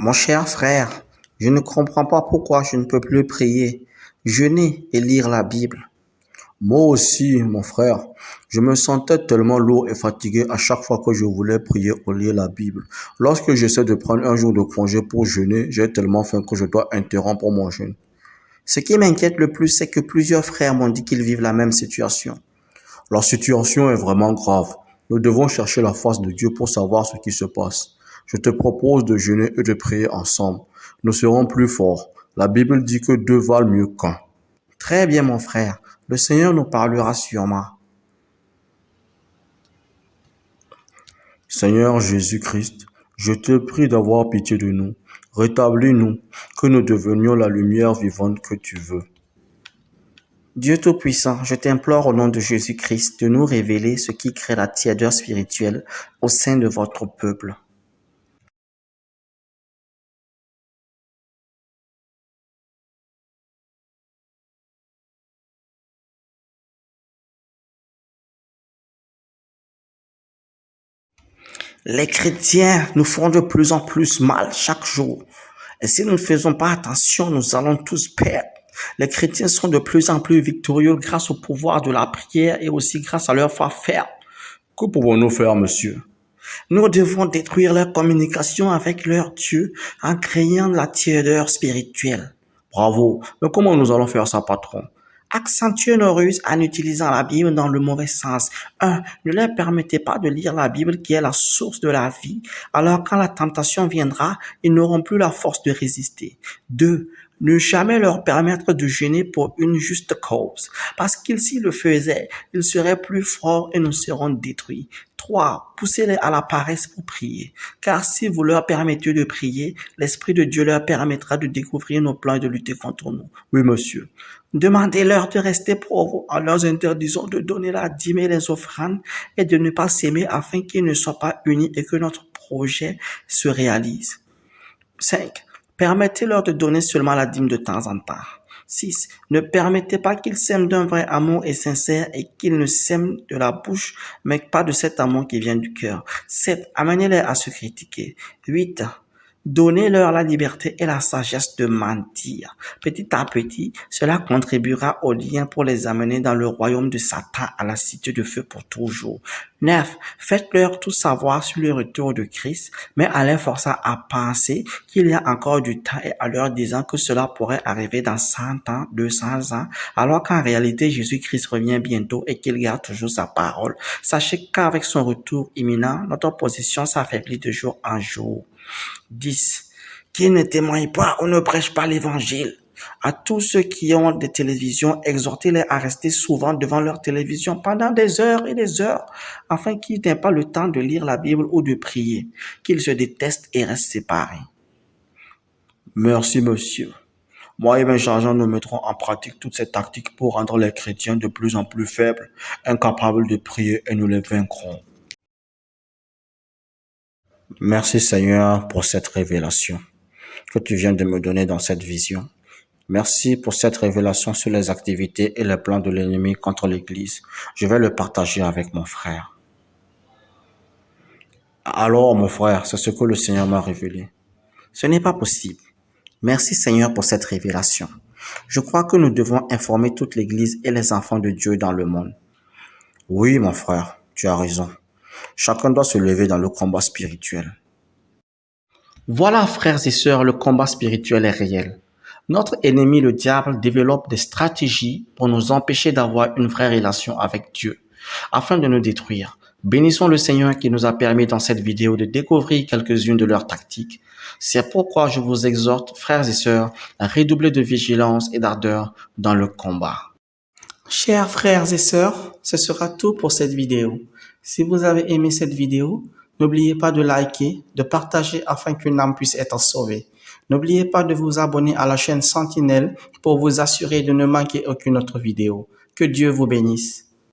Mon cher frère, je ne comprends pas pourquoi je ne peux plus prier, jeûner et lire la Bible. Moi aussi, mon frère, je me sentais tellement lourd et fatigué à chaque fois que je voulais prier ou lire la Bible. Lorsque j'essaie de prendre un jour de congé pour jeûner, j'ai tellement faim que je dois interrompre mon jeûne. Ce qui m'inquiète le plus, c'est que plusieurs frères m'ont dit qu'ils vivent la même situation. La situation est vraiment grave. Nous devons chercher la face de Dieu pour savoir ce qui se passe. Je te propose de jeûner et de prier ensemble. Nous serons plus forts. La Bible dit que deux valent mieux qu'un. Très bien, mon frère. Le Seigneur nous parlera sûrement. Seigneur Jésus-Christ, je te prie d'avoir pitié de nous. Rétablis-nous, que nous devenions la lumière vivante que tu veux. Dieu Tout-Puissant, je t'implore au nom de Jésus-Christ de nous révéler ce qui crée la tiédeur spirituelle au sein de votre peuple. Les chrétiens nous font de plus en plus mal chaque jour. Et si nous ne faisons pas attention, nous allons tous perdre. Les chrétiens sont de plus en plus victorieux grâce au pouvoir de la prière et aussi grâce à leur foi ferme. Que pouvons-nous faire, monsieur? Nous devons détruire leur communication avec leur Dieu en créant la tiédeur spirituelle. Bravo. Mais comment nous allons faire ça, patron? Accentuez nos ruses en utilisant la Bible dans le mauvais sens. 1. Ne leur permettez pas de lire la Bible qui est la source de la vie. Alors quand la tentation viendra, ils n'auront plus la force de résister. 2. Ne jamais leur permettre de jeûner pour une juste cause. Parce qu'ils s'ils le faisaient, ils seraient plus forts et nous serons détruits. 3. Poussez-les à la paresse pour prier. Car si vous leur permettez de prier, l'Esprit de Dieu leur permettra de découvrir nos plans et de lutter contre nous. Oui, monsieur. Demandez-leur de rester pauvres en leur interdisant de donner la dîme et les offrandes et de ne pas s'aimer afin qu'ils ne soient pas unis et que notre projet se réalise. 5. Permettez-leur de donner seulement la dîme de temps en temps. 6. Ne permettez pas qu'ils s'aiment d'un vrai amour et sincère et qu'ils ne s'aiment de la bouche, mais pas de cet amour qui vient du cœur. 7. Amenez-les à se critiquer. 8. Donnez-leur la liberté et la sagesse de mentir. Petit à petit, cela contribuera au lien pour les amener dans le royaume de Satan à la cité de feu pour toujours. 9. Faites-leur tout savoir sur le retour de Christ, mais en les forçant à penser qu'il y a encore du temps et en leur disant que cela pourrait arriver dans 100 ans, 200 ans, alors qu'en réalité Jésus-Christ revient bientôt et qu'il garde toujours sa parole. Sachez qu'avec son retour imminent, notre position s'affaiblit de jour en jour. 10. Qu'ils ne témoignent pas ou ne prêchent pas l'évangile. À tous ceux qui ont des télévisions, exhortez-les à rester souvent devant leur télévision pendant des heures et des heures, afin qu'ils n'aient pas le temps de lire la Bible ou de prier, qu'ils se détestent et restent séparés. Merci, monsieur. Moi et mes chargents, nous mettrons en pratique toutes ces tactiques pour rendre les chrétiens de plus en plus faibles, incapables de prier, et nous les vaincrons. Merci Seigneur pour cette révélation que tu viens de me donner dans cette vision. Merci pour cette révélation sur les activités et les plans de l'ennemi contre l'Église. Je vais le partager avec mon frère. Alors, mon frère, c'est ce que le Seigneur m'a révélé. Ce n'est pas possible. Merci Seigneur pour cette révélation. Je crois que nous devons informer toute l'Église et les enfants de Dieu dans le monde. Oui, mon frère, tu as raison. Chacun doit se lever dans le combat spirituel. Voilà, frères et sœurs, le combat spirituel est réel. Notre ennemi, le diable, développe des stratégies pour nous empêcher d'avoir une vraie relation avec Dieu, afin de nous détruire. Bénissons le Seigneur qui nous a permis dans cette vidéo de découvrir quelques-unes de leurs tactiques. C'est pourquoi je vous exhorte, frères et sœurs, à redoubler de vigilance et d'ardeur dans le combat. Chers frères et sœurs, ce sera tout pour cette vidéo. Si vous avez aimé cette vidéo, n'oubliez pas de liker, de partager afin qu'une âme puisse être sauvée. N'oubliez pas de vous abonner à la chaîne Sentinelle pour vous assurer de ne manquer aucune autre vidéo. Que Dieu vous bénisse.